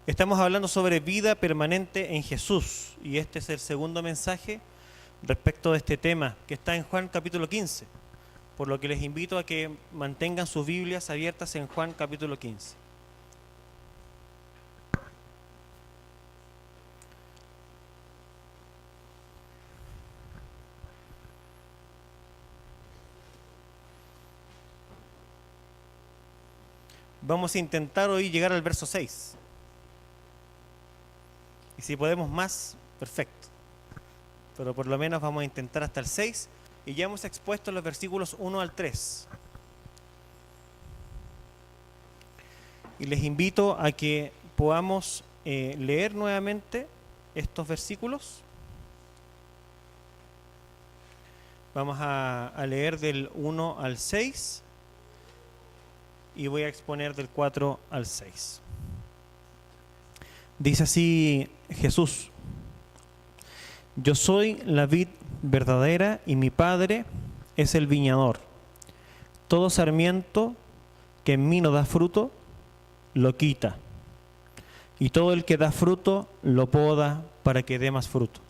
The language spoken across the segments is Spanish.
Estamos hablando sobre vida permanente en Jesús y este es el segundo mensaje respecto de este tema que está en Juan capítulo 15, por lo que les invito a que mantengan sus Biblias abiertas en Juan capítulo 15. Vamos a intentar hoy llegar al verso 6. Y si podemos más, perfecto. Pero por lo menos vamos a intentar hasta el 6. Y ya hemos expuesto los versículos 1 al 3. Y les invito a que podamos leer nuevamente estos versículos. Vamos a leer del 1 al 6. Y voy a exponer del 4 al 6. Dice así Jesús: Yo soy la vid verdadera y mi Padre es el viñador. Todo sarmiento que en mí no da fruto, lo quita. Y todo el que da fruto, lo poda para que dé más fruto.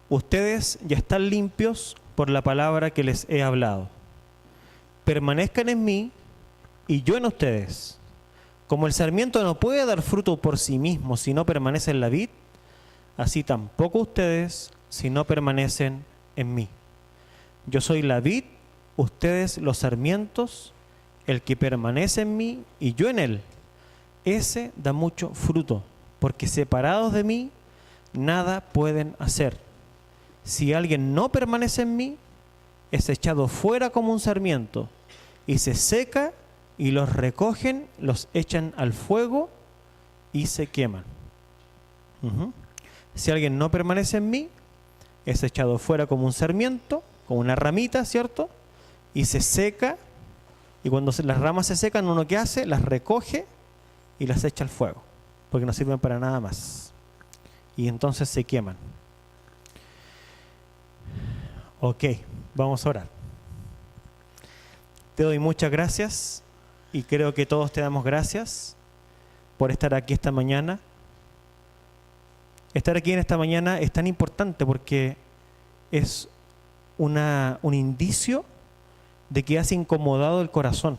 Ustedes ya están limpios por la palabra que les he hablado. Permanezcan en mí y yo en ustedes. Como el sarmiento no puede dar fruto por sí mismo si no permanece en la vid, así tampoco ustedes si no permanecen en mí. Yo soy la vid, ustedes los sarmientos. El que permanece en mí y yo en él, ese da mucho fruto, porque separados de mí nada pueden hacer. Si alguien no permanece en mí, es echado fuera como un sarmiento y se seca, y los recogen, los echan al fuego y se queman. Si alguien no permanece en mí, es echado fuera como un sarmiento, como una ramita, ¿cierto? Y se seca, y cuando las ramas se secan, uno ¿qué hace? Las recoge y las echa al fuego, porque no sirven para nada más. Y entonces se queman. Ok, vamos a orar. Te doy muchas gracias. Y creo que todos te damos gracias por estar aquí esta mañana. Estar aquí en esta mañana es tan importante porque es un indicio de que has incomodado el corazón.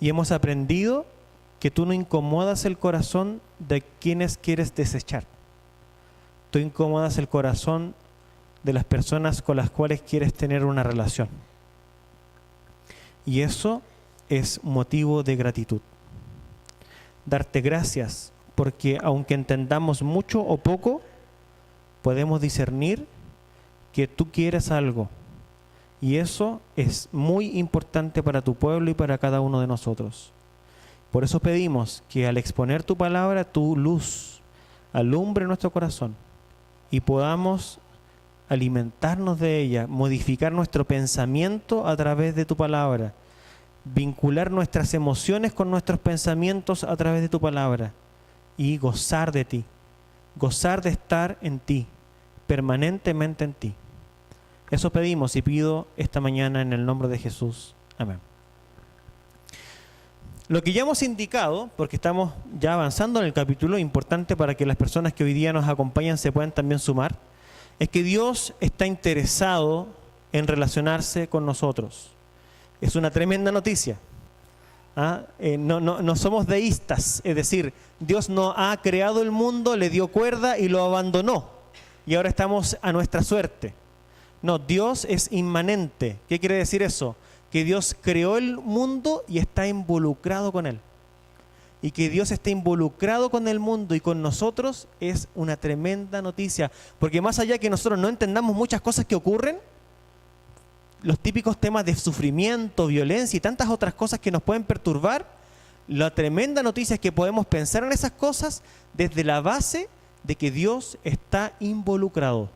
Y hemos aprendido que tú no incomodas el corazón de quienes quieres desechar. Tú incomodas el corazón de las personas con las cuales quieres tener una relación. Y eso es motivo de gratitud. Darte gracias porque aunque entendamos mucho o poco, podemos discernir que tú quieres algo. Y eso es muy importante para tu pueblo y para cada uno de nosotros. Por eso pedimos que al exponer tu palabra, tu luz alumbre nuestro corazón y podamos alimentarnos de ella, modificar nuestro pensamiento a través de tu palabra, vincular nuestras emociones con nuestros pensamientos a través de tu palabra y gozar de ti, gozar de estar en ti, permanentemente en ti. Eso pedimos y pido esta mañana en el nombre de Jesús. Amén. Lo que ya hemos indicado, porque estamos ya avanzando en el capítulo, importante para que las personas que hoy día nos acompañan se puedan también sumar, es que Dios está interesado en relacionarse con nosotros. Es una tremenda noticia. No somos deístas, es decir, Dios no ha creado el mundo, le dio cuerda y lo abandonó. Y ahora estamos a nuestra suerte. No, Dios es inmanente. ¿Qué quiere decir eso? Que Dios creó el mundo y está involucrado con él. Y que Dios esté involucrado con el mundo y con nosotros es una tremenda noticia. Porque más allá que nosotros no entendamos muchas cosas que ocurren, los típicos temas de sufrimiento, violencia y tantas otras cosas que nos pueden perturbar, la tremenda noticia es que podemos pensar en esas cosas desde la base de que Dios está involucrado.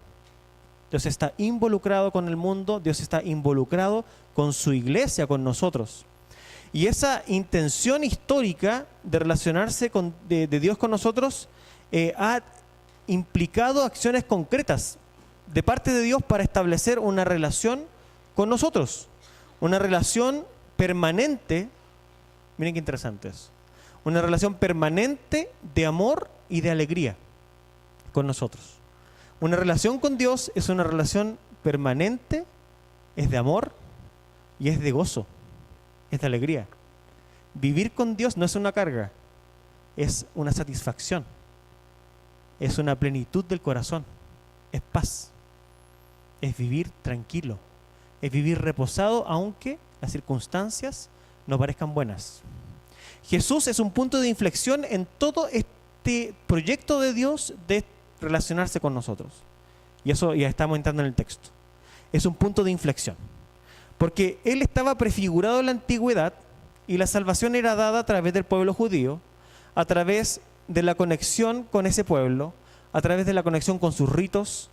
Dios está involucrado con el mundo, Dios está involucrado con su iglesia, con nosotros. Y esa intención histórica de relacionarse de Dios con nosotros ha implicado acciones concretas de parte de Dios para establecer una relación con nosotros. Una relación permanente, miren qué interesante es, Una relación permanente de amor y de alegría con nosotros. Una relación con Dios es una relación permanente, es de amor y es de gozo, es de alegría. Vivir con Dios no es una carga, es una satisfacción, es una plenitud del corazón, es paz, es vivir tranquilo, es vivir reposado aunque las circunstancias no parezcan buenas. Jesús es un punto de inflexión en todo este proyecto de Dios de relacionarse con nosotros. Y eso ya estamos entrando en el texto. Es un punto de inflexión. Porque Él estaba prefigurado en la antigüedad y la salvación era dada a través del pueblo judío, a través de la conexión con ese pueblo, a través de la conexión con sus ritos,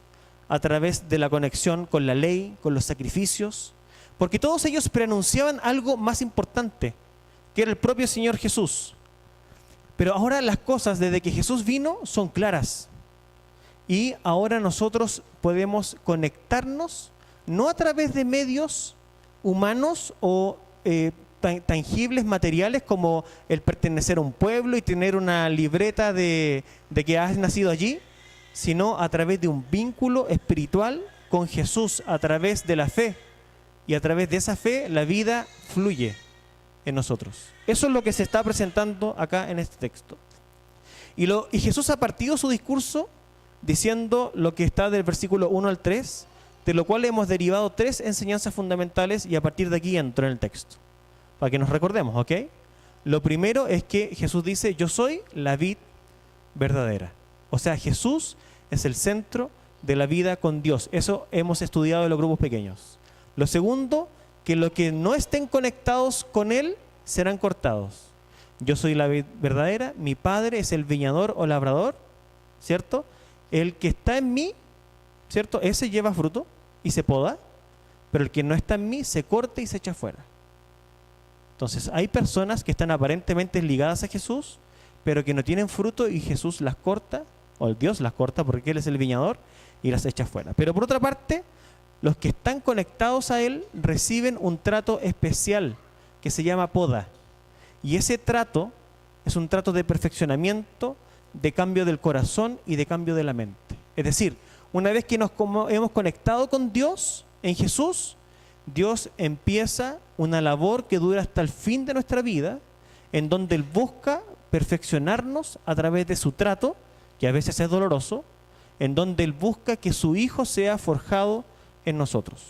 a través de la conexión con la ley, con los sacrificios, porque todos ellos preanunciaban algo más importante, que era el propio Señor Jesús. Pero ahora las cosas desde que Jesús vino son claras. Y ahora nosotros podemos conectarnos no a través de medios humanos o tangibles, materiales, como el pertenecer a un pueblo y tener una libreta de que has nacido allí, sino a través de un vínculo espiritual con Jesús, a través de la fe. Y a través de esa fe la vida fluye en nosotros. Eso es lo que se está presentando acá en este texto. Y Jesús ha partido su discurso diciendo lo que está del versículo 1 al 3, de lo cual hemos derivado 3 enseñanzas fundamentales y a partir de aquí entro en el texto, para que nos recordemos, ¿ok? Lo primero es que Jesús dice, yo soy la vid verdadera. O sea, Jesús es el centro de la vida con Dios. Eso hemos estudiado en los grupos pequeños. Lo segundo, que los que no estén conectados con Él serán cortados. Yo soy la vid verdadera, mi Padre es el viñador o labrador, ¿cierto? El que está en mí, ¿cierto? Ese lleva fruto y se poda, pero el que no está en mí se corta y se echa fuera. Entonces, hay personas que están aparentemente ligadas a Jesús, pero que no tienen fruto y Jesús las corta, o Dios las corta porque Él es el viñador y las echa fuera. Pero por otra parte, los que están conectados a Él reciben un trato especial que se llama poda. Y ese trato es un trato de perfeccionamiento, de cambio del corazón y de cambio de la mente. Es decir, una vez que hemos conectado con Dios en Jesús, Dios empieza una labor que dura hasta el fin de nuestra vida, en donde Él busca perfeccionarnos a través de su trato, que a veces es doloroso, en donde Él busca que su Hijo sea forjado en nosotros.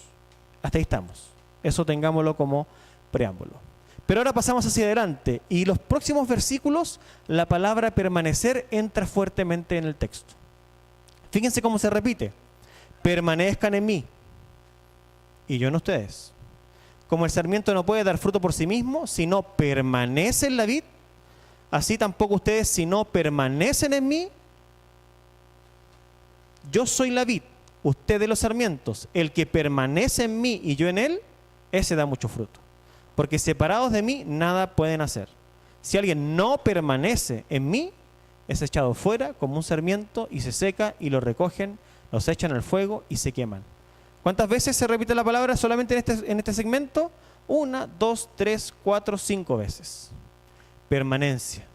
Hasta ahí estamos. Eso tengámoslo como preámbulo. Pero ahora pasamos hacia adelante y los próximos versículos, la palabra permanecer entra fuertemente en el texto. Fíjense cómo se repite. Permanezcan en mí y yo en ustedes. Como el sarmiento no puede dar fruto por sí mismo, si no permanece en la vid, así tampoco ustedes, si no permanecen en mí. Yo soy la vid, ustedes los sarmientos. El que permanece en mí y yo en él, ese da mucho fruto. Porque separados de mí, nada pueden hacer. Si alguien no permanece en mí, es echado fuera como un sarmiento y se seca y lo recogen, los echan al fuego y se queman. ¿Cuántas veces se repite la palabra solamente en este segmento? 1, 2, 3, 4, 5 veces. Permanencia.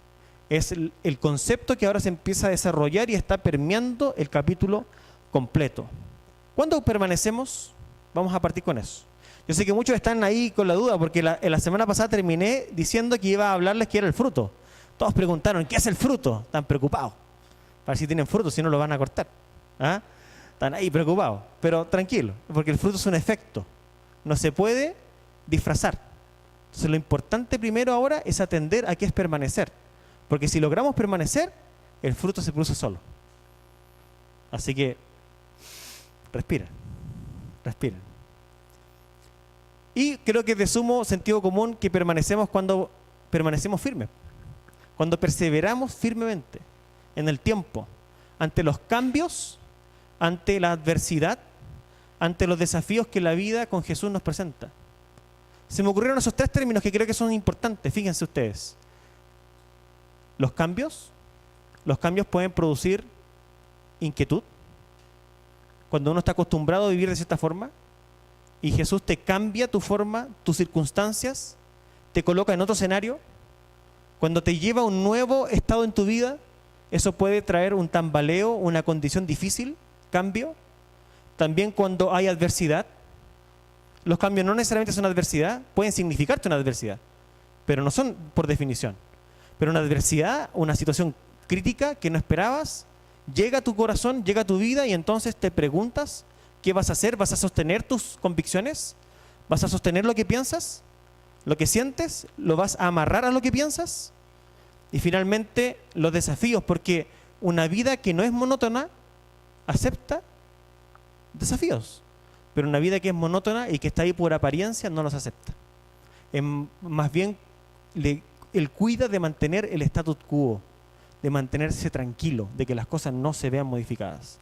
Es el concepto que ahora se empieza a desarrollar y está permeando el capítulo completo. ¿Cuándo permanecemos? Vamos a partir con eso. Yo sé que muchos están ahí con la duda porque la semana pasada terminé diciendo que iba a hablarles qué era el fruto. Todos preguntaron, ¿qué es el fruto? Están preocupados. Para ver si tienen fruto, si no lo van a cortar. ¿Ah? Están ahí preocupados. Pero tranquilo, porque el fruto es un efecto. No se puede disfrazar. Entonces lo importante primero ahora es atender a qué es permanecer. Porque si logramos permanecer, el fruto se produce solo. Así que, respiren. Y creo que es de sumo sentido común que permanecemos cuando permanecemos firmes. Cuando perseveramos firmemente en el tiempo, ante los cambios, ante la adversidad, ante los desafíos que la vida con Jesús nos presenta. Se me ocurrieron esos 3 términos que creo que son importantes, fíjense ustedes. Los cambios pueden producir inquietud. Cuando uno está acostumbrado a vivir de cierta forma, y Jesús te cambia tu forma, tus circunstancias, te coloca en otro escenario, Cuando te lleva a un nuevo estado en tu vida, eso puede traer un tambaleo, una condición difícil, cambio. También cuando hay adversidad. Los cambios no necesariamente son adversidad, pueden significarte una adversidad, pero no son por definición. Pero una adversidad, una situación crítica que no esperabas, llega a tu corazón, llega a tu vida y entonces te preguntas, ¿qué vas a hacer? ¿Vas a sostener tus convicciones? ¿Vas a sostener lo que piensas? ¿Lo que sientes? ¿Lo vas a amarrar a lo que piensas? Y finalmente los desafíos, porque una vida que no es monótona acepta desafíos, pero una vida que es monótona y que está ahí por apariencia no los acepta. Más bien él cuida de mantener el status quo, de mantenerse tranquilo, de que las cosas no se vean modificadas.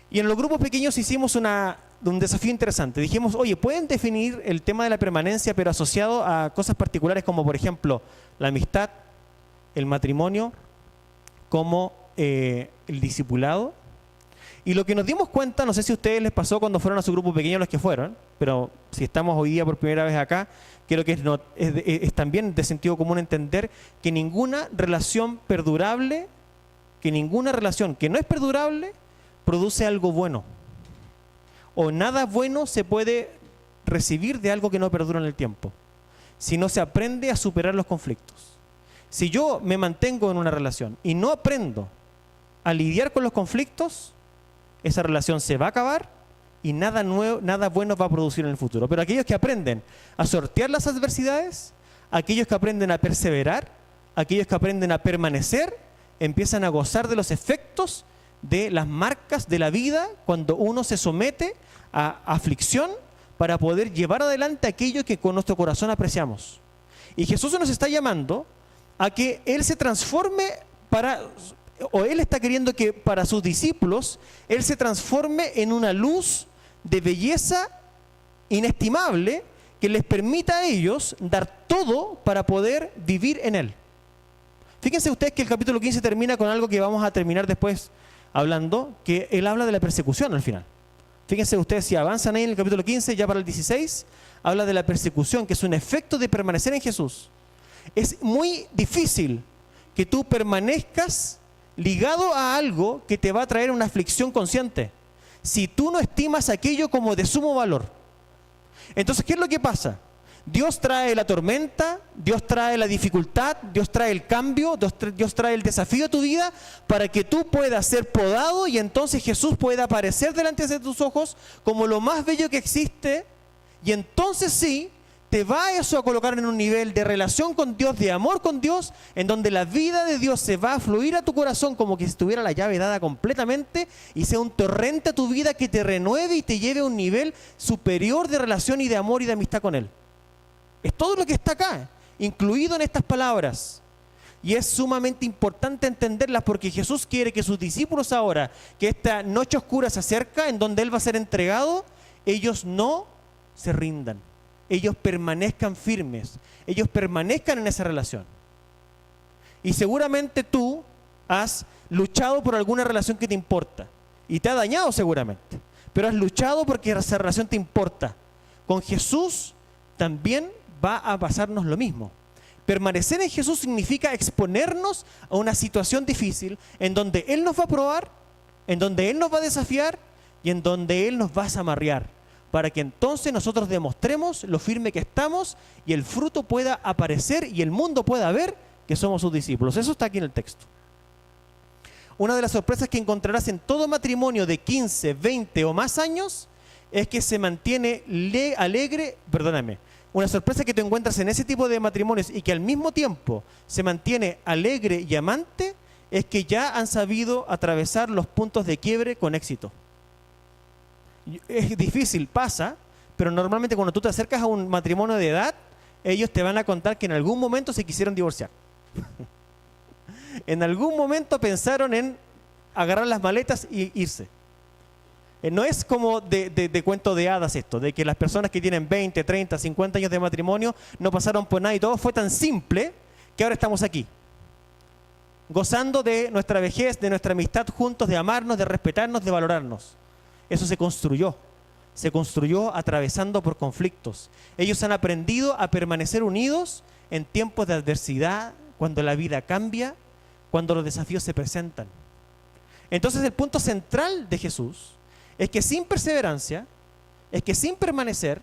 Y en los grupos pequeños hicimos un desafío interesante. Dijimos, oye, ¿pueden definir el tema de la permanencia pero asociado a cosas particulares como por ejemplo la amistad, el matrimonio, como el discipulado? Y lo que nos dimos cuenta, no sé si a ustedes les pasó cuando fueron a su grupo pequeño los que fueron, pero si estamos hoy día por primera vez acá, creo que es también de sentido común entender que ninguna relación perdurable, que ninguna relación que no es perdurable, produce algo bueno. O nada bueno se puede recibir de algo que no perdura en el tiempo, si no se aprende a superar los conflictos. Si yo me mantengo en una relación y no aprendo a lidiar con los conflictos, esa relación se va a acabar y nada nuevo, nada bueno va a producir en el futuro. Pero aquellos que aprenden a sortear las adversidades, aquellos que aprenden a perseverar, aquellos que aprenden a permanecer, empiezan a gozar de los efectos de las marcas de la vida cuando uno se somete a aflicción para poder llevar adelante aquello que con nuestro corazón apreciamos. Y Jesús nos está llamando a que Él se transforme o Él está queriendo que para sus discípulos Él se transforme en una luz de belleza inestimable que les permita a ellos dar todo para poder vivir en Él. Fíjense ustedes que el capítulo 15 termina con algo que vamos a terminar después hablando, que Él habla de la persecución al final. Fíjense ustedes, si avanzan ahí en el capítulo 15, ya para el 16, habla de la persecución, que es un efecto de permanecer en Jesús. Es muy difícil que tú permanezcas ligado a algo que te va a traer una aflicción consciente, si tú no estimas aquello como de sumo valor. Entonces, ¿qué es lo que pasa? Dios trae la tormenta, Dios trae la dificultad, Dios trae el cambio, Dios trae el desafío a tu vida para que tú puedas ser podado y entonces Jesús pueda aparecer delante de tus ojos como lo más bello que existe, y entonces sí, te va eso a colocar en un nivel de relación con Dios, de amor con Dios, en donde la vida de Dios se va a fluir a tu corazón como que si estuviera la llave dada completamente y sea un torrente a tu vida que te renueve y te lleve a un nivel superior de relación y de amor y de amistad con Él. Es todo lo que está acá, incluido en estas palabras. Y es sumamente importante entenderlas porque Jesús quiere que sus discípulos ahora, que esta noche oscura se acerca, en donde Él va a ser entregado, ellos no se rindan. Ellos permanezcan firmes, ellos permanezcan en esa relación. Y seguramente tú has luchado por alguna relación que te importa y te ha dañado seguramente, pero has luchado porque esa relación te importa. Con Jesús también va a pasarnos lo mismo. Permanecer en Jesús significa exponernos a una situación difícil en donde Él nos va a probar, en donde Él nos va a desafiar y en donde Él nos va a zamarrear, para que entonces nosotros demostremos lo firme que estamos y el fruto pueda aparecer y el mundo pueda ver que somos sus discípulos. Eso está aquí en el texto. Una de las sorpresas que encontrarás en todo matrimonio de 15, 20 o más años es que se mantiene alegre, una sorpresa que te encuentras en ese tipo de matrimonios y que al mismo tiempo se mantiene alegre y amante, es que ya han sabido atravesar los puntos de quiebre con éxito. Es difícil, pasa, pero normalmente cuando tú te acercas a un matrimonio de edad, ellos te van a contar que en algún momento se quisieron divorciar. En algún momento pensaron en agarrar las maletas y irse. No es como de cuento de hadas esto, de que las personas que tienen 20, 30, 50 años de matrimonio no pasaron por nada y todo fue tan simple que ahora estamos aquí, gozando de nuestra vejez, de nuestra amistad juntos, de amarnos, de respetarnos, de valorarnos. Eso se construyó atravesando por conflictos. Ellos han aprendido a permanecer unidos en tiempos de adversidad, cuando la vida cambia, cuando los desafíos se presentan. Entonces el punto central de Jesús es que sin perseverancia, es que sin permanecer,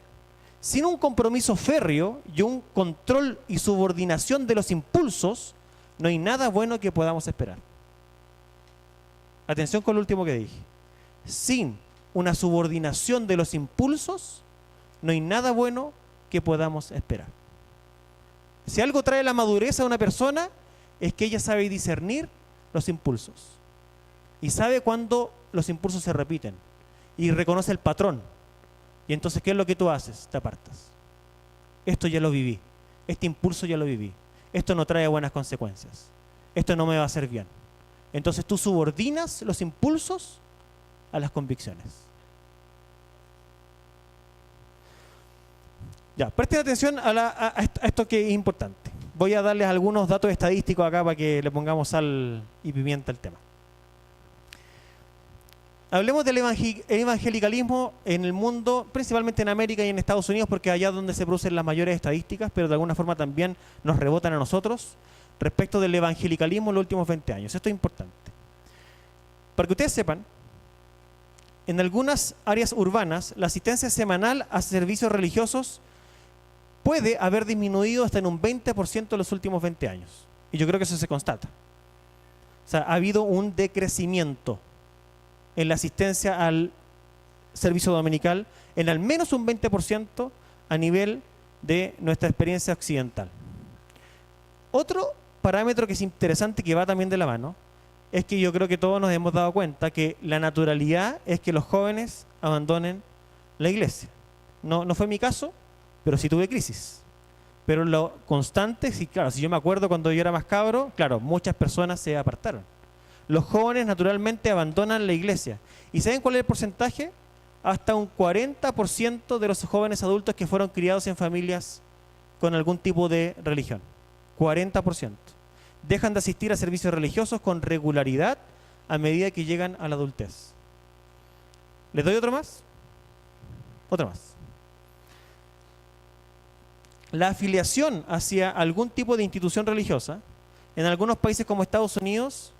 sin un compromiso férreo y un control y subordinación de los impulsos, no hay nada bueno que podamos esperar. Atención con lo último que dije. Sin una subordinación de los impulsos, no hay nada bueno que podamos esperar. Si algo trae la madurez a una persona, es que ella sabe discernir los impulsos. Y sabe cuándo los impulsos se repiten. Y reconoce el patrón. Y entonces, ¿qué es lo que tú haces? Te apartas. Esto ya lo viví. Este impulso ya lo viví. Esto no trae buenas consecuencias. Esto no me va a hacer bien. Entonces tú subordinas los impulsos a las convicciones. Ya, presten atención a esto que es importante. Voy a darles algunos datos estadísticos acá para que le pongamos sal y pimienta al tema. Hablemos del evangelicalismo en el mundo, principalmente en América y en Estados Unidos, porque allá es donde se producen las mayores estadísticas, pero de alguna forma también nos rebotan a nosotros respecto del evangelicalismo en los últimos 20 años. Esto es importante. Para que ustedes sepan, en algunas áreas urbanas, la asistencia semanal a servicios religiosos puede haber disminuido hasta en un 20% en los últimos 20 años. Y yo creo que eso se constata. O sea, ha habido un decrecimiento en la asistencia al servicio dominical en al menos un 20% a nivel de nuestra experiencia occidental. Otro parámetro que es interesante, que va también de la mano, es que yo creo que todos nos hemos dado cuenta que la naturalidad es que los jóvenes abandonen la iglesia. No fue mi caso, pero sí tuve crisis. Pero lo constante, sí, claro, si yo me acuerdo cuando yo era más cabro, claro, muchas personas se apartaron. Los jóvenes naturalmente abandonan la iglesia. ¿Y saben cuál es el porcentaje? Hasta un 40% de los jóvenes adultos que fueron criados en familias con algún tipo de religión. 40%. Dejan de asistir a servicios religiosos con regularidad a medida que llegan a la adultez. ¿Les doy otro más? Otro más. La afiliación hacia algún tipo de institución religiosa, en algunos países como Estados Unidos,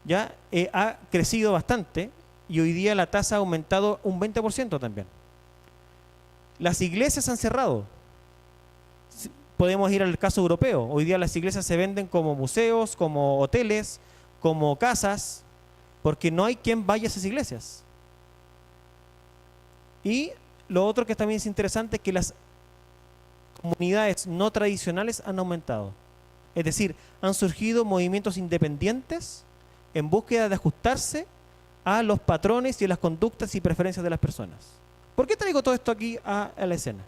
ya ha crecido bastante y hoy día la tasa ha aumentado un 20% también. Las iglesias han cerrado. Podemos ir al caso europeo. Hoy día las iglesias se venden como museos, como hoteles, como casas, porque no hay quien vaya a esas iglesias. Y lo otro que también es interesante es que las comunidades no tradicionales han aumentado. Es decir, han surgido movimientos independientes en búsqueda de ajustarse a los patrones y a las conductas y preferencias de las personas. ¿Por qué traigo todo esto aquí a la escena?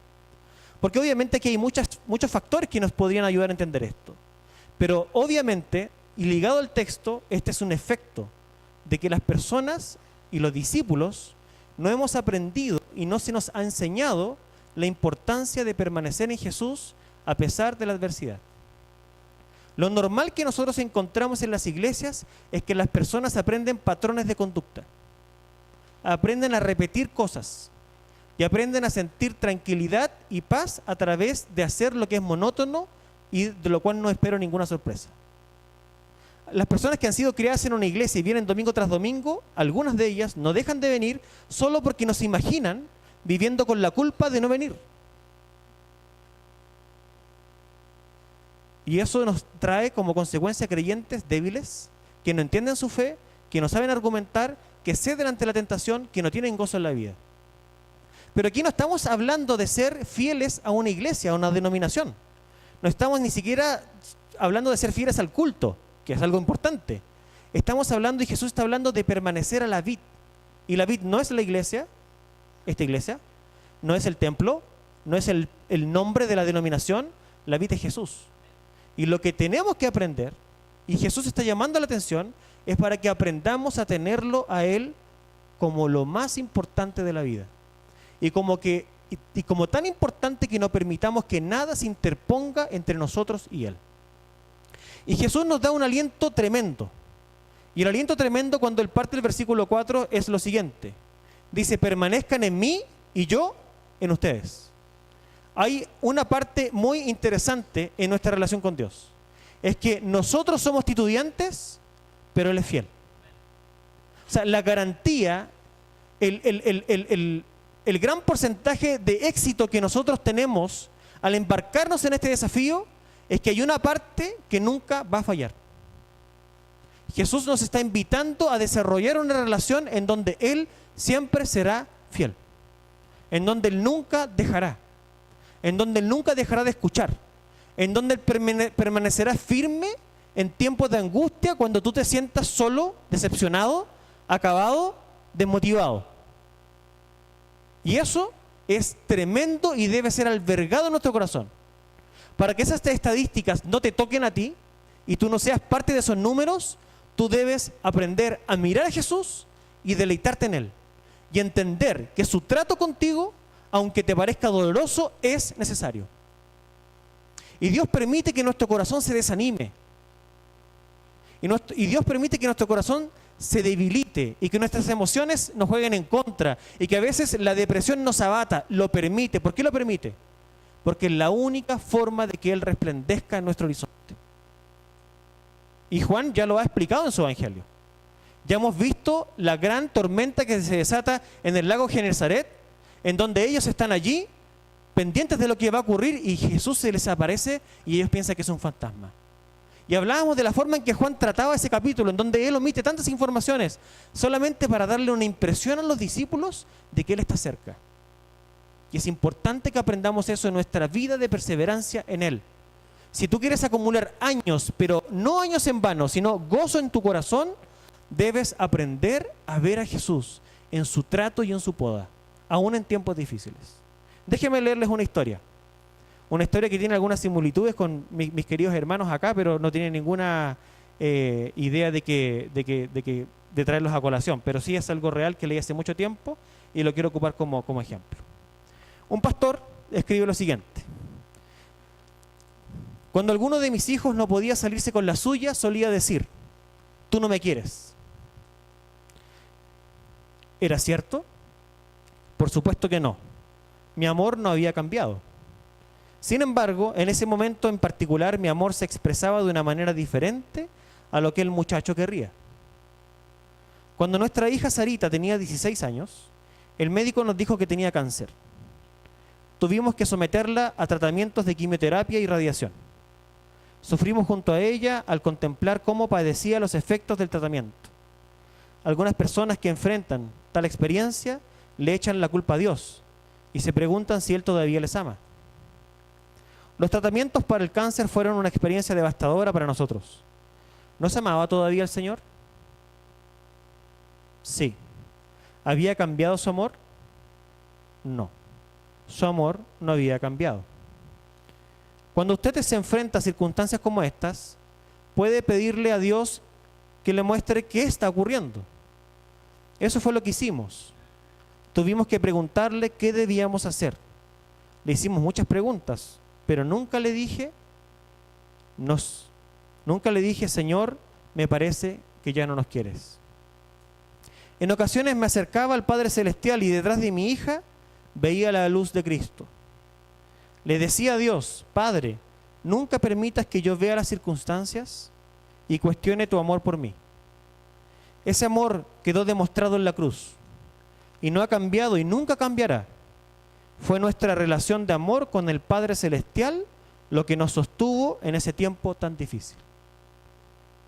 Porque obviamente aquí hay muchos factores que nos podrían ayudar a entender esto. Pero obviamente, y ligado al texto, este es un efecto de que las personas y los discípulos no hemos aprendido y no se nos ha enseñado la importancia de permanecer en Jesús a pesar de la adversidad. Lo normal que nosotros encontramos en las iglesias es que las personas aprenden patrones de conducta, aprenden a repetir cosas y aprenden a sentir tranquilidad y paz a través de hacer lo que es monótono y de lo cual no espero ninguna sorpresa. Las personas que han sido criadas en una iglesia y vienen domingo tras domingo, algunas de ellas no dejan de venir solo porque nos imaginan viviendo con la culpa de no venir. Y eso nos trae como consecuencia creyentes débiles, que no entienden su fe, que no saben argumentar, que ceden ante la tentación, que no tienen gozo en la vida. Pero aquí no estamos hablando de ser fieles a una iglesia, a una denominación. No estamos ni siquiera hablando de ser fieles al culto, que es algo importante. Estamos hablando, y Jesús está hablando, de permanecer a la vid. Y la vid no es la iglesia, esta iglesia, no es el templo, no es el nombre de la denominación, la vid es Jesús. Y lo que tenemos que aprender, y Jesús está llamando la atención, es para que aprendamos a tenerlo a Él como lo más importante de la vida. Y como tan importante que no permitamos que nada se interponga entre nosotros y Él. Y Jesús nos da un aliento tremendo. Y el aliento tremendo, cuando Él parte del versículo 4, es lo siguiente. Dice: permanezcan en mí y yo en ustedes. Hay una parte muy interesante en nuestra relación con Dios. es que nosotros somos titubeantes, pero Él es fiel. O sea, la garantía, el gran porcentaje de éxito que nosotros tenemos al embarcarnos en este desafío es que hay una parte que nunca va a fallar. Jesús nos está invitando a desarrollar una relación en donde Él siempre será fiel, en donde Él nunca dejará, en donde Él nunca dejará de escuchar, en donde Él permanecerá firme en tiempos de angustia cuando tú te sientas solo, decepcionado, acabado, desmotivado. Y eso es tremendo y debe ser albergado en nuestro corazón. Para que esas estadísticas no te toquen a ti y tú no seas parte de esos números, tú debes aprender a mirar a Jesús y deleitarte en Él. Y entender que su trato contigo, aunque te parezca doloroso, es necesario. Y Dios permite que nuestro corazón se desanime. Y Dios permite que nuestro corazón se debilite y que nuestras emociones nos jueguen en contra y que a veces la depresión nos abata. Lo permite. ¿Por qué lo permite? Porque es la única forma de que Él resplandezca en nuestro horizonte. Y Juan ya lo ha explicado en su evangelio. Ya hemos visto la gran tormenta que se desata en el lago Genesaret, en donde ellos están allí pendientes de lo que va a ocurrir y Jesús se les aparece y ellos piensan que es un fantasma. Y hablábamos de la forma en que Juan trataba ese capítulo, en donde él omite tantas informaciones, solamente para darle una impresión a los discípulos de que Él está cerca. Y es importante que aprendamos eso en nuestra vida de perseverancia en Él. Si tú quieres acumular años, pero no años en vano, sino gozo en tu corazón, debes aprender a ver a Jesús en su trato y en su poda, aún en tiempos difíciles. Déjenme leerles una historia que tiene algunas similitudes con mis queridos hermanos acá, pero no tiene ninguna idea de traerlos a colación, pero sí es algo real que leí hace mucho tiempo y lo quiero ocupar como ejemplo. Un pastor escribe lo siguiente: cuando alguno de mis hijos no podía salirse con la suya, solía decir: tú no me quieres. ¿Era cierto? Por supuesto que no. Mi amor no había cambiado. Sin embargo, en ese momento en particular, mi amor se expresaba de una manera diferente a lo que el muchacho querría. Cuando nuestra hija Sarita tenía 16 años, el médico nos dijo que tenía cáncer. Tuvimos que someterla a tratamientos de quimioterapia y radiación. Sufrimos junto a ella al contemplar cómo padecía los efectos del tratamiento. Algunas personas que enfrentan tal experiencia le echan la culpa a Dios y se preguntan si Él todavía les ama. Los tratamientos para el cáncer fueron una experiencia devastadora para nosotros. ¿No se amaba todavía el Señor? Sí. ¿Había cambiado su amor? No. Su amor no había cambiado. Cuando usted se enfrenta a circunstancias como estas, puede pedirle a Dios que le muestre qué está ocurriendo. Eso fue lo que hicimos. Tuvimos que preguntarle qué debíamos hacer. Le hicimos muchas preguntas, pero nunca le dije, Señor, me parece que ya no nos quieres. En ocasiones me acercaba al Padre Celestial y detrás de mi hija veía la luz de Cristo. Le decía a Dios: Padre, nunca permitas que yo vea las circunstancias y cuestione tu amor por mí. Ese amor quedó demostrado en la cruz y no ha cambiado y nunca cambiará. Fue nuestra relación de amor con el Padre Celestial lo que nos sostuvo en ese tiempo tan difícil.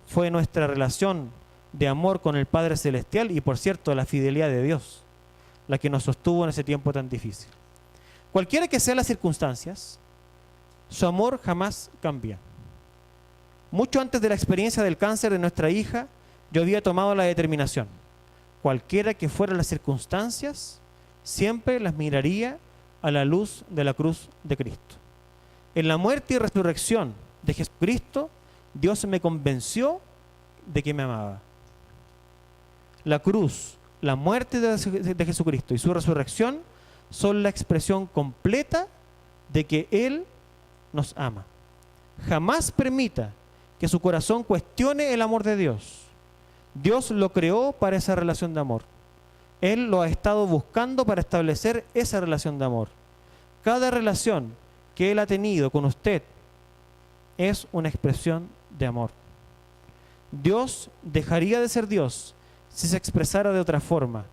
Fue nuestra relación de amor con el Padre Celestial y, por cierto, la fidelidad de Dios la que nos sostuvo en ese tiempo tan difícil. Cualquiera que sean las circunstancias, su amor jamás cambia. Mucho antes de la experiencia del cáncer de nuestra hija, yo había tomado la determinación: cualquiera que fueran las circunstancias, siempre las miraría a la luz de la cruz de Cristo. En la muerte y resurrección de Jesucristo, Dios me convenció de que me amaba. La cruz, la muerte de Jesucristo y su resurrección son la expresión completa de que Él nos ama. Jamás permita que su corazón cuestione el amor de Dios. Dios lo creó para esa relación de amor. Él lo ha estado buscando para establecer esa relación de amor. Cada relación que Él ha tenido con usted es una expresión de amor. Dios dejaría de ser Dios si se expresara de otra forma,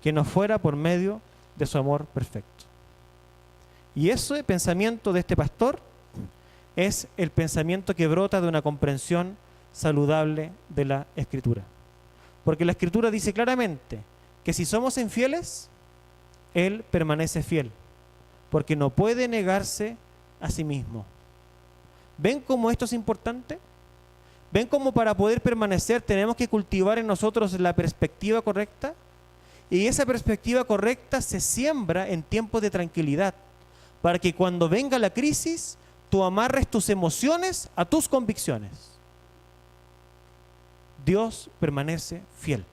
que no fuera por medio de su amor perfecto. Y ese pensamiento de este pastor es el pensamiento que brota de una comprensión saludable de la Escritura. Porque la Escritura dice claramente que si somos infieles, Él permanece fiel, porque no puede negarse a sí mismo. ¿Ven cómo esto es importante? ¿Ven cómo para poder permanecer tenemos que cultivar en nosotros la perspectiva correcta? Y esa perspectiva correcta se siembra en tiempos de tranquilidad, para que cuando venga la crisis, tú amarres tus emociones a tus convicciones. Dios permanece fiel.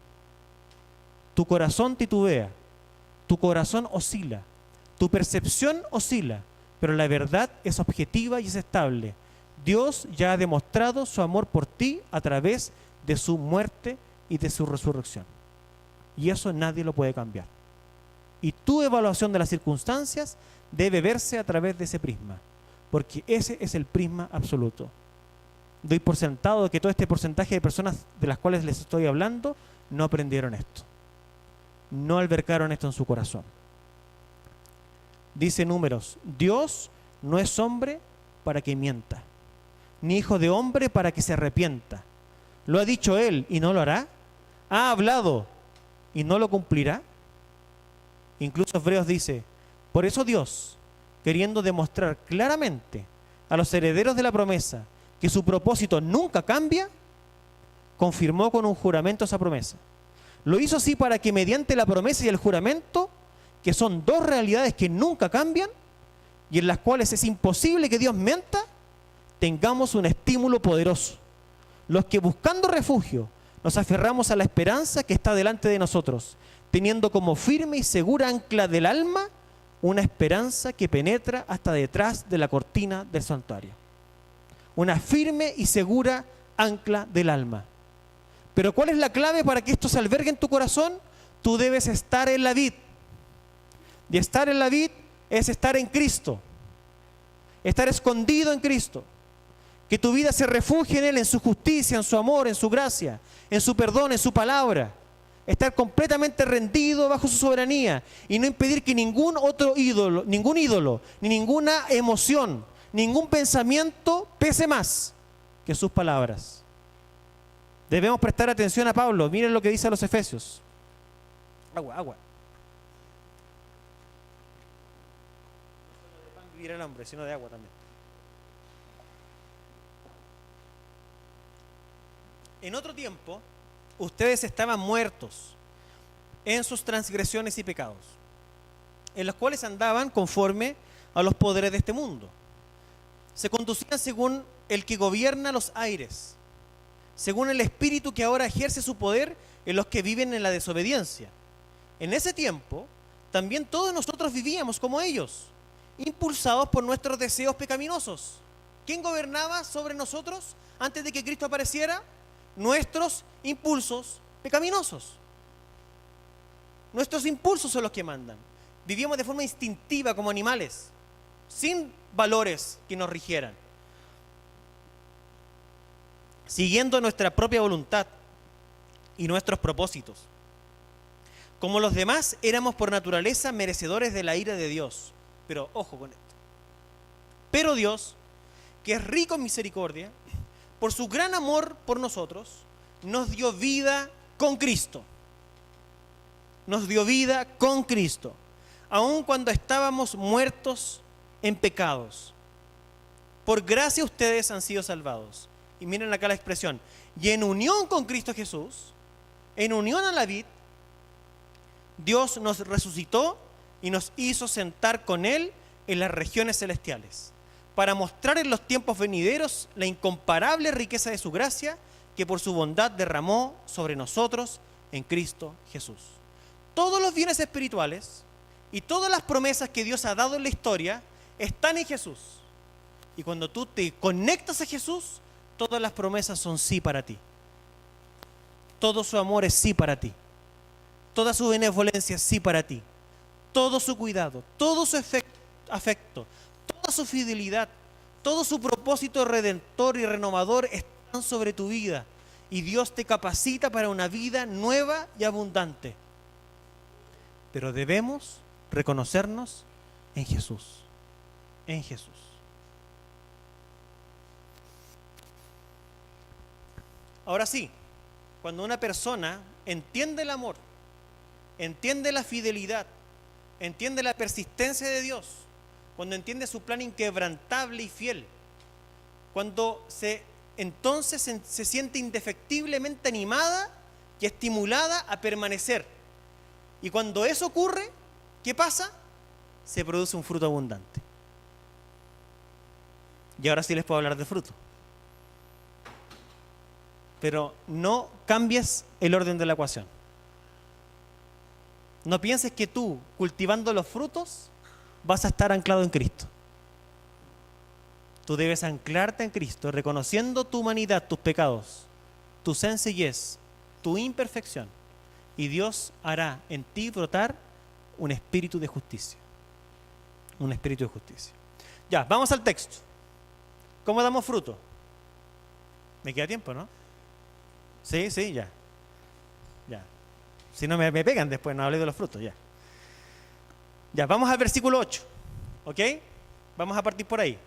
Tu corazón titubea, tu corazón oscila, tu percepción oscila, pero la verdad es objetiva y es estable. Dios ya ha demostrado su amor por ti a través de su muerte y de su resurrección. Y eso nadie lo puede cambiar. Y tu evaluación de las circunstancias debe verse a través de ese prisma, porque ese es el prisma absoluto. Doy por sentado que todo este porcentaje de personas de las cuales les estoy hablando no aprendieron esto, no albergaron esto en su corazón. Dice Números: Dios no es hombre para que mienta, ni hijo de hombre para que se arrepienta. ¿Lo ha dicho Él y no lo hará? ¿Ha hablado y no lo cumplirá? Incluso Hebreos dice: por eso Dios, queriendo demostrar claramente a los herederos de la promesa que su propósito nunca cambia, confirmó con un juramento esa promesa. Lo hizo así para que mediante la promesa y el juramento, que son dos realidades que nunca cambian y en las cuales es imposible que Dios mienta, tengamos un estímulo poderoso. Los que buscando refugio nos aferramos a la esperanza que está delante de nosotros, teniendo como firme y segura ancla del alma una esperanza que penetra hasta detrás de la cortina del santuario. Una firme y segura ancla del alma. Pero ¿cuál es la clave para que esto se albergue en tu corazón? Tú debes estar en la vid. Y estar en la vid es estar en Cristo. Estar escondido en Cristo. Que tu vida se refugie en Él, en su justicia, en su amor, en su gracia, en su perdón, en su palabra. Estar completamente rendido bajo su soberanía y no impedir que ningún otro ídolo, ni ninguna emoción, ningún pensamiento pese más que sus palabras. Debemos prestar atención a Pablo. Miren lo que dice a los Efesios. Agua. No solo de pan vivirá el hombre, sino de agua también. En otro tiempo, ustedes estaban muertos en sus transgresiones y pecados, en los cuales andaban conforme a los poderes de este mundo. Se conducían según el que gobierna los aires, según el espíritu que ahora ejerce su poder en los que viven en la desobediencia. En ese tiempo, también todos nosotros vivíamos como ellos, impulsados por nuestros deseos pecaminosos. ¿Quién gobernaba sobre nosotros antes de que Cristo apareciera? Nuestros impulsos pecaminosos. Nuestros impulsos son los que mandan. Vivíamos de forma instintiva como animales, sin valores que nos rigieran, siguiendo nuestra propia voluntad y nuestros propósitos. Como los demás, éramos por naturaleza merecedores de la ira de Dios. Pero ojo con esto. Pero Dios, que es rico en misericordia, por su gran amor por nosotros, nos dio vida con Cristo. Nos dio vida con Cristo, aun cuando estábamos muertos en pecados. Por gracia ustedes han sido salvados. Y miren acá la expresión. Y en unión con Cristo Jesús, en unión a la vid, Dios nos resucitó y nos hizo sentar con Él en las regiones celestiales, para mostrar en los tiempos venideros la incomparable riqueza de su gracia que por su bondad derramó sobre nosotros en Cristo Jesús. Todos los bienes espirituales y todas las promesas que Dios ha dado en la historia están en Jesús. Y cuando tú te conectas a Jesús, todas las promesas son sí para ti. Todo su amor es sí para ti. Toda su benevolencia es sí para ti. Todo su cuidado, todo su afecto, toda su fidelidad, todo su propósito redentor y renovador está sobre tu vida y Dios te capacita para una vida nueva y abundante. Pero debemos reconocernos en Jesús. En Jesús. Ahora sí, cuando una persona entiende el amor, entiende la fidelidad, entiende la persistencia de Dios, cuando entiende su plan inquebrantable y fiel, cuando entonces se siente indefectiblemente animada y estimulada a permanecer. Y cuando eso ocurre, ¿qué pasa? Se produce un fruto abundante. Y ahora sí les puedo hablar de fruto. Pero no cambies el orden de la ecuación. No pienses que tú, cultivando los frutos, vas a estar anclado en Cristo. Tú debes anclarte en Cristo, reconociendo tu humanidad, tus pecados, tu sencillez, tu imperfección. Y Dios hará en ti brotar un espíritu de justicia. Un espíritu de justicia. Ya, vamos al texto. ¿Cómo damos fruto? Me queda tiempo, ¿no? Sí, ya. Si no me pegan después, no hablé de los frutos, ya. Ya, vamos al versículo 8. ¿Ok? Vamos a partir por ahí.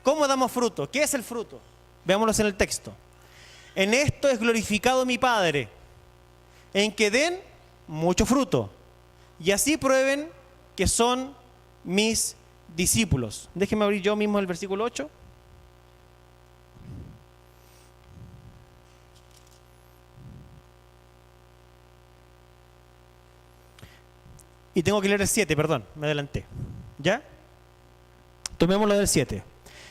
¿Cómo damos fruto? ¿Qué es el fruto? Veámoslo en el texto. En esto es glorificado mi Padre, en que den mucho fruto, y así prueben que son mis discípulos. Déjenme abrir yo mismo el versículo 8. Y tengo que leer el 7, perdón, me adelanté. ¿Ya? Tomémoslo del 7.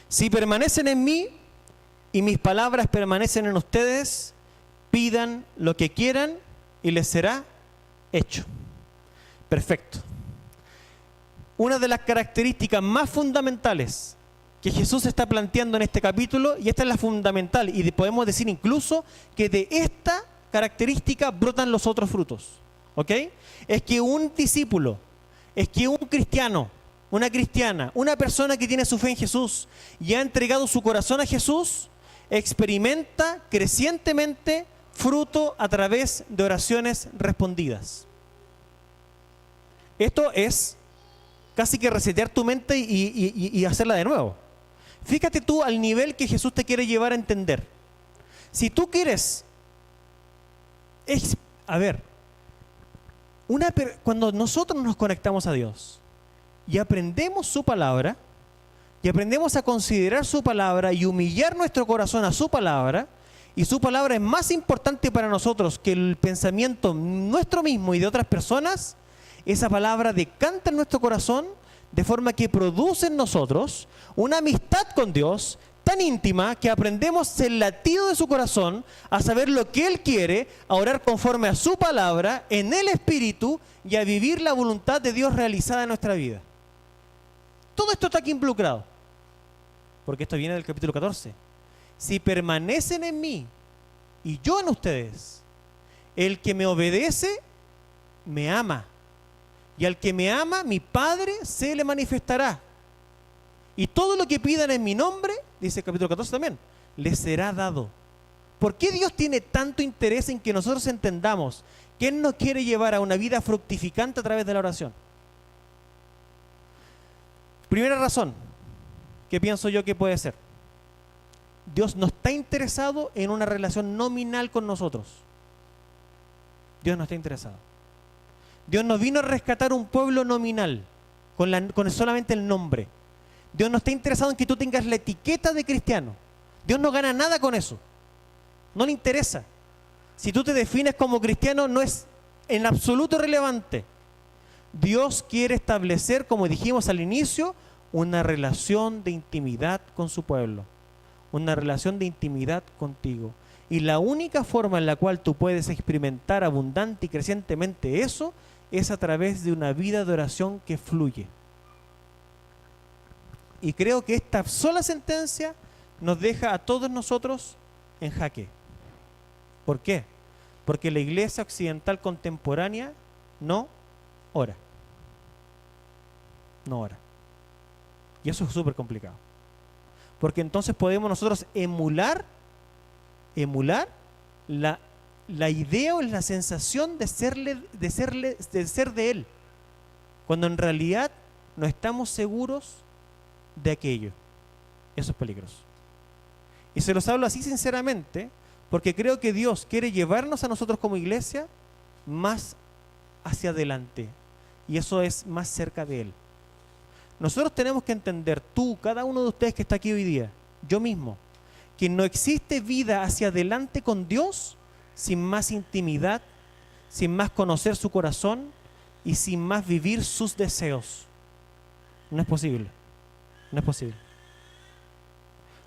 Si permanecen en mí y mis palabras permanecen en ustedes, pidan lo que quieran y les será hecho. Perfecto. Una de las características más fundamentales que Jesús está planteando en este capítulo, y esta es la fundamental, y podemos decir incluso que de esta característica brotan los otros frutos. ¿Ok? Es que un discípulo, es que un cristiano, una cristiana, una persona que tiene su fe en Jesús y ha entregado su corazón a Jesús, experimenta crecientemente fruto a través de oraciones respondidas. Esto es casi que resetear tu mente y hacerla de nuevo. Fíjate tú al nivel que Jesús te quiere llevar a entender. Si tú quieres, cuando nosotros nos conectamos a Dios y aprendemos su palabra, y aprendemos a considerar su palabra y humillar nuestro corazón a su palabra, y su palabra es más importante para nosotros que el pensamiento nuestro mismo y de otras personas, esa palabra decanta en nuestro corazón de forma que produce en nosotros una amistad con Dios tan íntima que aprendemos el latido de su corazón, a saber lo que Él quiere, a orar conforme a su palabra, en el Espíritu, y a vivir la voluntad de Dios realizada en nuestra vida. Todo esto está aquí involucrado, porque esto viene del capítulo 14. Si permanecen en mí y yo en ustedes, el que me obedece, me ama. Y al que me ama, mi Padre se le manifestará. Y todo lo que pidan en mi nombre, dice el capítulo 14 también, les será dado. ¿Por qué Dios tiene tanto interés en que nosotros entendamos que Él nos quiere llevar a una vida fructificante a través de la oración? Primera razón que pienso yo que puede ser: Dios no está interesado en una relación nominal con nosotros. Dios no está interesado. Dios no vino a rescatar un pueblo nominal con solamente el nombre. Dios no está interesado en que tú tengas la etiqueta de cristiano. Dios no gana nada con eso. No le interesa. Si tú te defines como cristiano, no es en absoluto relevante. Dios quiere establecer, como dijimos al inicio, una relación de intimidad con su pueblo. Una relación de intimidad contigo. Y la única forma en la cual tú puedes experimentar abundante y crecientemente eso es a través de una vida de oración que fluye. Y creo que esta sola sentencia nos deja a todos nosotros en jaque. ¿Por qué? Porque la iglesia occidental contemporánea no ora. No ora. Y eso es súper complicado. porque entonces podemos nosotros emular la idea o la sensación de ser de Él, cuando en realidad no estamos seguros de aquello. Eso es peligroso. Y se los hablo así sinceramente, porque creo que Dios quiere llevarnos a nosotros como iglesia más hacia adelante, y eso es más cerca de Él. Nosotros tenemos que entender, tú, cada uno de ustedes que está aquí hoy día, yo mismo, que no existe vida hacia adelante con Dios sin más intimidad, sin más conocer su corazón y sin más vivir sus deseos. No es posible. No es posible.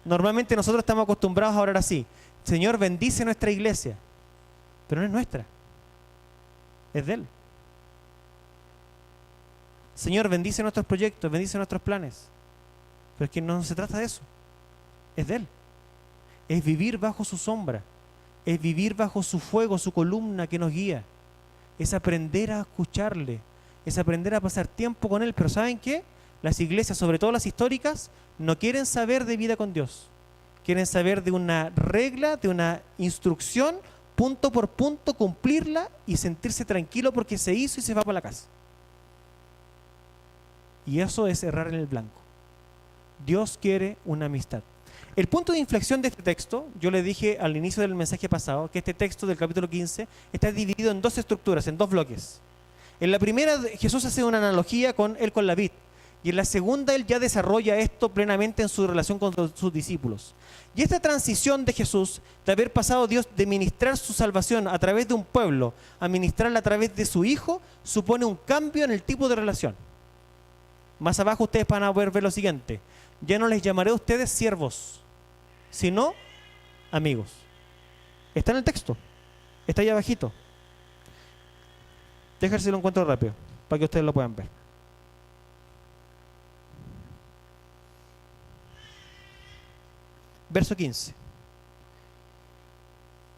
Normalmente nosotros estamos acostumbrados a orar así: Señor, bendice nuestra iglesia. Pero no es nuestra, es de Él. Señor, bendice nuestros proyectos, bendice nuestros planes. Pero es que no se trata de eso, es de Él. Es vivir bajo su sombra, es vivir bajo su fuego, su columna que nos guía. Es aprender a escucharle, es aprender a pasar tiempo con Él. Pero ¿saben qué? Las iglesias, sobre todo las históricas, no quieren saber de vida con Dios. Quieren saber de una regla, de una instrucción, punto por punto, cumplirla y sentirse tranquilo porque se hizo y se va para la casa. Y eso es errar en el blanco. Dios quiere una amistad. El punto de inflexión de este texto, yo le dije al inicio del mensaje pasado, que este texto del capítulo 15 está dividido en dos estructuras, en dos bloques. En la primera, Jesús hace una analogía con la vid. Y en la segunda, Él ya desarrolla esto plenamente en su relación con sus discípulos. Y esta transición de Jesús, de haber pasado Dios de ministrar su salvación a través de un pueblo, a ministrarla a través de su Hijo, supone un cambio en el tipo de relación. Más abajo ustedes van a ver lo siguiente: ya no les llamaré a ustedes siervos, sino amigos. Está en el texto, está ahí abajito. Déjenme si lo encuentro rápido, para que ustedes lo puedan ver. Verso 15.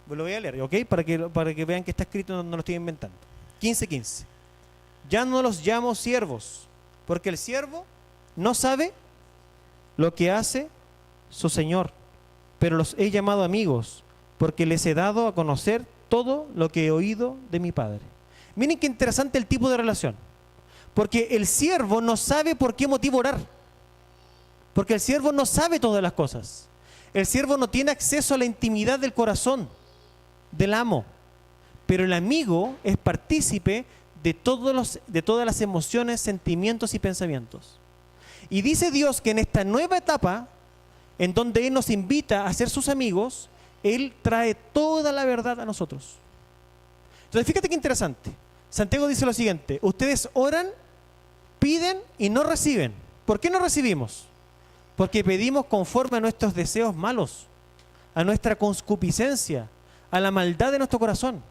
Lo voy a leer, ¿ok? Para que vean que está escrito, no lo estoy inventando. 15:15. Ya no los llamo siervos, porque el siervo no sabe lo que hace su Señor, pero los he llamado amigos, porque les he dado a conocer todo lo que he oído de mi Padre. Miren qué interesante el tipo de relación, porque el siervo no sabe por qué motivo orar, porque el siervo no sabe todas las cosas. El siervo no tiene acceso a la intimidad del corazón del amo, pero el amigo es partícipe de todas las emociones, sentimientos y pensamientos. Y dice Dios que en esta nueva etapa, en donde Él nos invita a ser sus amigos, Él trae toda la verdad a nosotros. Entonces fíjate qué interesante. Santiago dice lo siguiente: ustedes oran, piden y no reciben. ¿Por qué no recibimos? Porque pedimos conforme a nuestros deseos malos, a nuestra concupiscencia, a la maldad de nuestro corazón.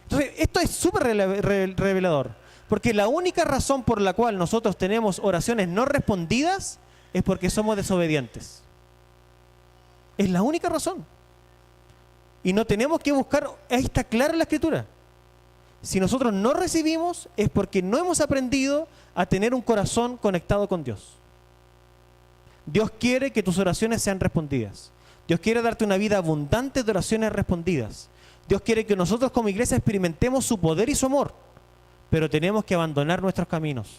Entonces, esto es súper revelador, porque la única razón por la cual nosotros tenemos oraciones no respondidas es porque somos desobedientes. Es la única razón. Y no tenemos que buscar, ahí está clara la Escritura. Si nosotros no recibimos es porque no hemos aprendido a tener un corazón conectado con Dios. Dios quiere que tus oraciones sean respondidas. Dios quiere darte una vida abundante de oraciones respondidas. Dios quiere que nosotros como iglesia experimentemos su poder y su amor. Pero tenemos que abandonar nuestros caminos.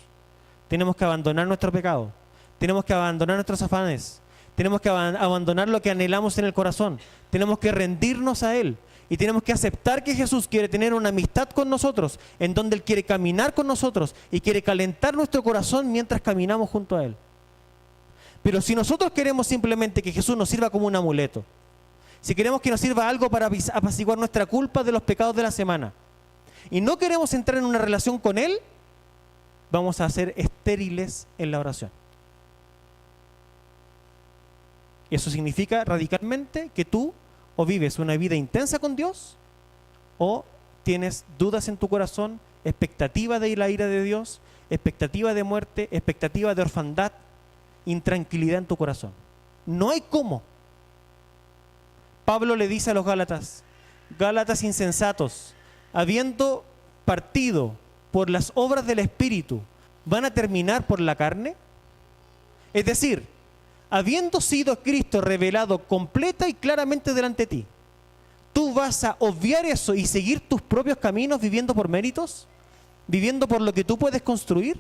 Tenemos que abandonar nuestro pecado. Tenemos que abandonar nuestros afanes. Tenemos que abandonar lo que anhelamos en el corazón. Tenemos que rendirnos a Él. Y tenemos que aceptar que Jesús quiere tener una amistad con nosotros, en donde Él quiere caminar con nosotros y quiere calentar nuestro corazón mientras caminamos junto a Él. Pero si nosotros queremos simplemente que Jesús nos sirva como un amuleto, si queremos que nos sirva algo para apaciguar nuestra culpa de los pecados de la semana, y no queremos entrar en una relación con Él, vamos a ser estériles en la oración. Eso significa radicalmente que tú o vives una vida intensa con Dios, o tienes dudas en tu corazón, expectativa de la ira de Dios, expectativa de muerte, expectativa de orfandad, intranquilidad en tu corazón. No hay cómo. Pablo le dice a los Gálatas: Gálatas insensatos, habiendo partido por las obras del Espíritu, ¿van a terminar por la carne? Es decir, habiendo sido Cristo revelado completa y claramente delante de ti, ¿tú vas a obviar eso y seguir tus propios caminos viviendo por méritos? ¿Viviendo por lo que tú puedes construir?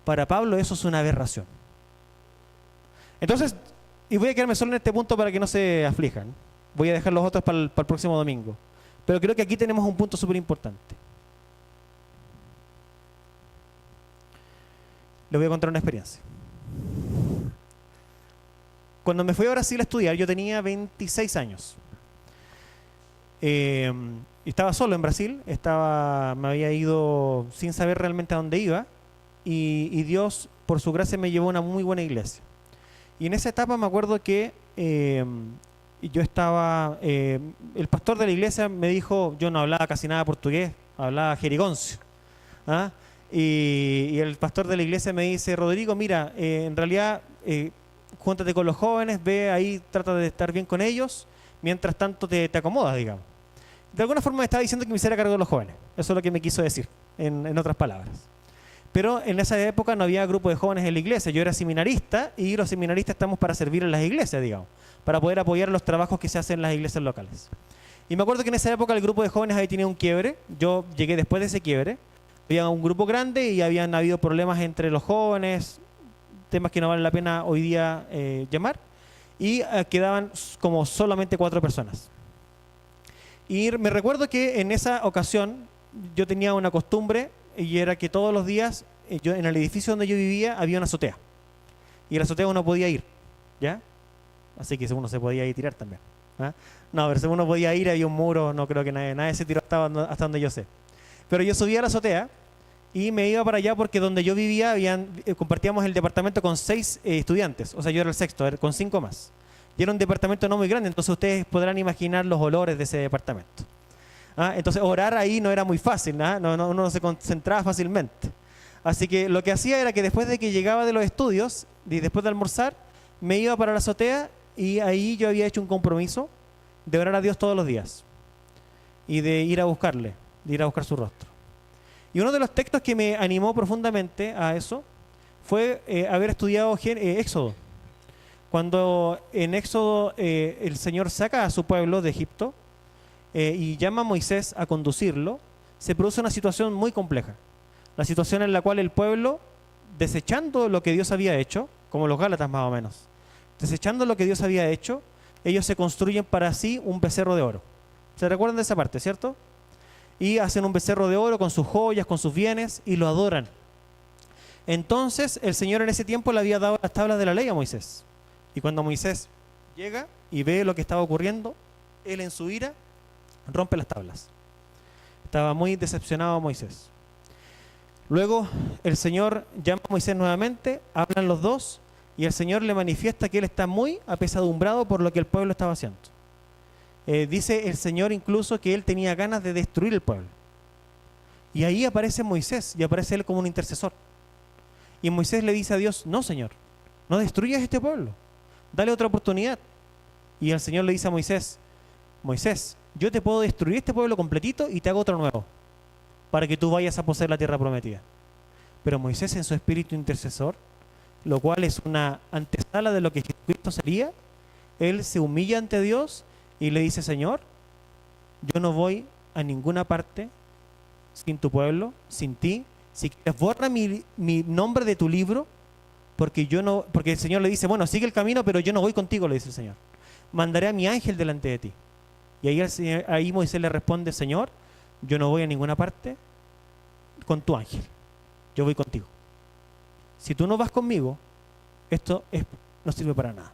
Para Pablo eso es una aberración. Entonces, y voy a quedarme solo en este punto para que no se aflijan. Voy a dejar los otros para el próximo domingo. Pero creo que aquí tenemos un punto súper importante. Les voy a contar una experiencia. Cuando me fui a Brasil a estudiar, yo tenía 26 años. Estaba solo en Brasil, me había ido sin saber realmente a dónde iba, y Dios, por su gracia, me llevó a una muy buena iglesia. Y en esa etapa me acuerdo que yo estaba, el pastor de la iglesia me dijo, yo no hablaba casi nada portugués, hablaba jerigoncio, ¿ah? Y el pastor de la iglesia me dice, Rodrigo, mira, en realidad, júntate con los jóvenes, ve ahí, trata de estar bien con ellos, mientras tanto te acomodas, digamos. De alguna forma me estaba diciendo que me hiciera cargo de los jóvenes. Eso es lo que me quiso decir, en otras palabras. Pero en esa época no había grupo de jóvenes en la iglesia. Yo era seminarista y los seminaristas estamos para servir en las iglesias, digamos, para poder apoyar los trabajos que se hacen en las iglesias locales. Y me acuerdo que en esa época el grupo de jóvenes ahí tenía un quiebre. Yo llegué después de ese quiebre. Había un grupo grande y habían habido problemas entre los jóvenes, temas que no vale la pena hoy día llamar. Y quedaban como solamente 4 personas. Y me recuerdo que en esa ocasión yo tenía una costumbre y era que todos los días en el edificio donde yo vivía había una azotea. Y en la azotea uno podía ir, ¿ya? Así que uno se podía ir tirar también, ¿ah? No, pero si uno podía ir, había un muro, no creo que nadie se tiró hasta donde yo sé. Pero yo subía a la azotea y me iba para allá porque donde yo vivía compartíamos el departamento con 6 estudiantes. O sea, yo era el sexto, con 5 más. Y era un departamento no muy grande, entonces ustedes podrán imaginar los olores de ese departamento. ¿Ah? Entonces orar ahí no era muy fácil, ¿ah? Uno no se concentraba fácilmente. Así que lo que hacía era que después de que llegaba de los estudios, y después de almorzar, me iba para la azotea y ahí yo había hecho un compromiso de orar a Dios todos los días y de ir a buscarle, de ir a buscar su rostro. Y uno de los textos que me animó profundamente a eso fue haber estudiado Éxodo. Cuando en Éxodo el Señor saca a su pueblo de Egipto y llama a Moisés a conducirlo, se produce una situación muy compleja. La situación en la cual el pueblo, desechando lo que Dios había hecho, como los Gálatas más o menos, desechando lo que Dios había hecho, ellos se construyen para sí un becerro de oro. ¿Se recuerdan de esa parte, cierto? Y hacen un becerro de oro con sus joyas, con sus bienes, y lo adoran. Entonces el Señor en ese tiempo le había dado las tablas de la ley a Moisés. Y cuando Moisés llega y ve lo que estaba ocurriendo, él en su ira rompe las tablas. Estaba muy decepcionado Moisés. Luego el Señor llama a Moisés nuevamente, hablan los dos y el Señor le manifiesta que él está muy apesadumbrado por lo que el pueblo estaba haciendo. Dice el Señor incluso que él tenía ganas de destruir el pueblo. Y ahí aparece Moisés y aparece él como un intercesor. Y Moisés le dice a Dios, no, Señor, no destruyas este pueblo, dale otra oportunidad. Y el Señor le dice a Moisés, Moisés, yo te puedo destruir este pueblo completito y te hago otro nuevo, para que tú vayas a poseer la tierra prometida. Pero Moisés en su espíritu intercesor, lo cual es una antesala de lo que Jesucristo sería, él se humilla ante Dios y le dice, Señor, yo no voy a ninguna parte sin tu pueblo, sin ti. Si quieres, borra mi nombre de tu libro, porque el Señor le dice, bueno, sigue el camino, pero yo no voy contigo, le dice el Señor. Mandaré a mi ángel delante de ti. Y ahí Moisés le responde, Señor, yo no voy a ninguna parte con tu ángel, yo voy contigo. Si tú no vas conmigo, esto no sirve para nada.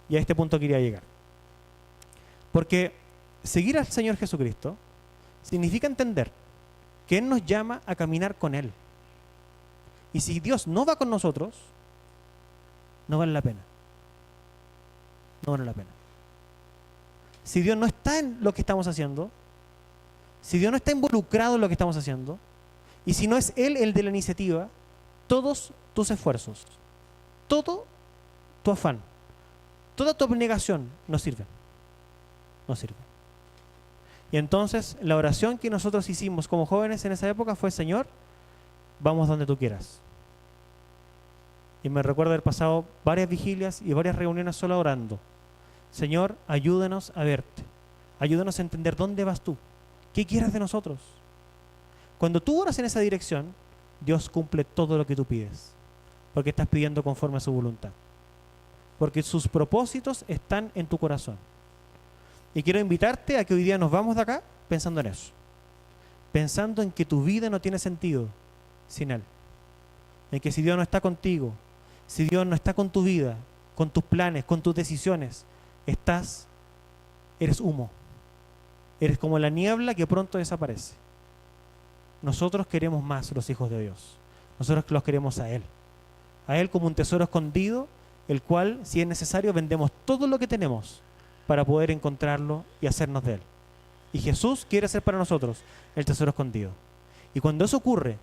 Y a este punto quería llegar. Porque seguir al Señor Jesucristo significa entender que Él nos llama a caminar con Él. Y si Dios no va con nosotros, no vale la pena. No vale la pena. Si Dios no está en lo que estamos haciendo, si Dios no está involucrado en lo que estamos haciendo, y si no es Él el de la iniciativa, todos tus esfuerzos, todo tu afán, toda tu abnegación no sirve. No sirve. Y entonces la oración que nosotros hicimos como jóvenes en esa época fue, Señor, vamos donde tú quieras. Y me recuerdo haber pasado varias vigilias y varias reuniones solo orando. Señor, ayúdanos a verte. Ayúdanos a entender dónde vas tú. ¿Qué quieres de nosotros? Cuando tú oras en esa dirección, Dios cumple todo lo que tú pides. Porque estás pidiendo conforme a su voluntad. Porque sus propósitos están en tu corazón. Y quiero invitarte a que hoy día nos vamos de acá pensando en eso. Pensando en que tu vida no tiene sentido sin Él. En que si Dios no está contigo, si Dios no está con tu vida, con tus planes, con tus decisiones, eres humo. Eres como la niebla que pronto desaparece. Nosotros queremos más los hijos de Dios. Nosotros los queremos a Él. A Él como un tesoro escondido, el cual, si es necesario, vendemos todo lo que tenemos para poder encontrarlo y hacernos de Él. Y Jesús quiere ser para nosotros el tesoro escondido. Y cuando eso ocurre,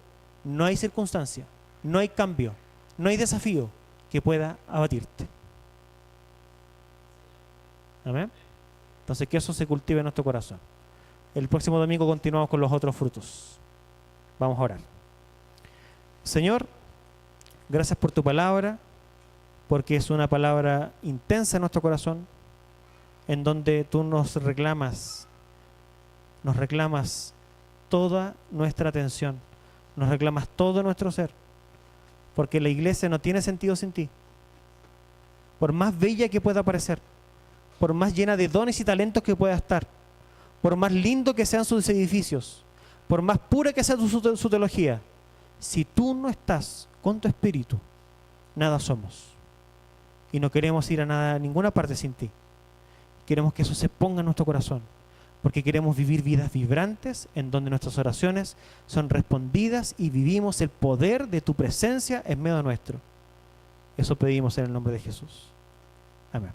no hay circunstancia, no hay cambio, no hay desafío que pueda abatirte. Amén. Entonces que eso se cultive en nuestro corazón. El próximo domingo continuamos con los otros frutos. Vamos a orar. Señor, gracias por tu palabra, porque es una palabra intensa en nuestro corazón, en donde tú nos reclamas toda nuestra atención, nos reclamas todo nuestro ser, porque la iglesia no tiene sentido sin ti. Por más bella que pueda parecer, por más llena de dones y talentos que pueda estar, por más lindo que sean sus edificios, por más pura que sea su teología, si tú no estás con tu espíritu, nada somos. Y no queremos ir a ninguna parte sin ti. Queremos que eso se ponga en nuestro corazón, porque queremos vivir vidas vibrantes en donde nuestras oraciones son respondidas y vivimos el poder de tu presencia en medio nuestro. Eso pedimos en el nombre de Jesús. Amén.